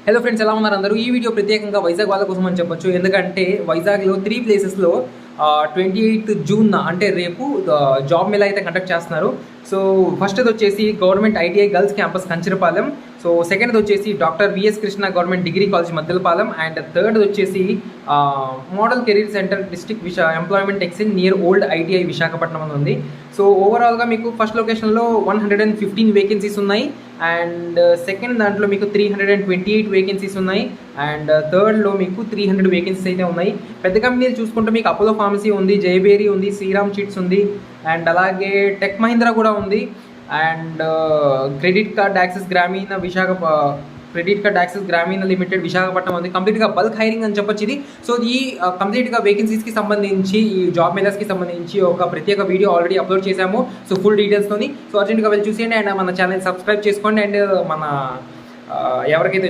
Hello friends, ఎలా ఉన్నారు అందరూ? ఈ వీడియో ప్రత్యేకంగా వైజాగ్ వాళ్ళ కోసం అని చెప్పొచ్చు. ఎందుకంటే వైజాగ్లో 3 ప్లేసెస్లో 28 జూన్ అంటే రేపు జాబ్ మేళా అయితే కండక్ట్ చేస్తున్నారు. సో ఫస్ట్ది వచ్చేసి government ITI girls campus Kancharapalem. So సెకండ్ది వచ్చేసి doctor VS Krishna government degree college Maddilapalem. And థర్డ్ది వచ్చేసి model career centre district employment exchange near old ITI Visakhapatnam అని ఉంది. సో ఓవరాల్గా మీకు ఫస్ట్ లొకేషన్లో 115 వేకెన్సీస్ ఉన్నాయి. అండ్ సెకండ్ దాంట్లో మీకు 328 వేకెన్సీస్ ఉన్నాయి. అండ్ థర్డ్లో మీకు 300 వేకెన్సీస్ అయితే ఉన్నాయి. పెద్ద కంపెనీలు చూసుకుంటే మీకు అపోలో ఫార్మసీ ఉంది, జైబేరీ ఉంది, శ్రీరామ్ చిట్స్ ఉంది, అండ్ అలాగే టెక్ మహీంద్రా కూడా ఉంది. అండ్ క్రెడిట్ కార్డ్ యాక్సెస్ గ్రామీణ లిమిటెడ్ విశాఖపట్నం ఉంది. కంప్లీట్గా బల్క్ హైరింగ్ అని చెప్పొచ్చు ఇది. సో ఈ కంప్లీట్గా వేకెన్సీస్కి సంబంధించి, ఈ జాబ్ మేళాస్కి సంబంధించి ఒక ప్రత్యేక వీడియో ఆల్రెడీ అప్లోడ్ చేశాము. సో ఫుల్ డీటెయిల్స్తోని. సో అర్జెంట్గా వెళ్ళి చూసేయండి. అండ్ మన ఛానల్ సబ్స్క్రైబ్ చేసుకోండి. అండ్ మన ఎవరికైతే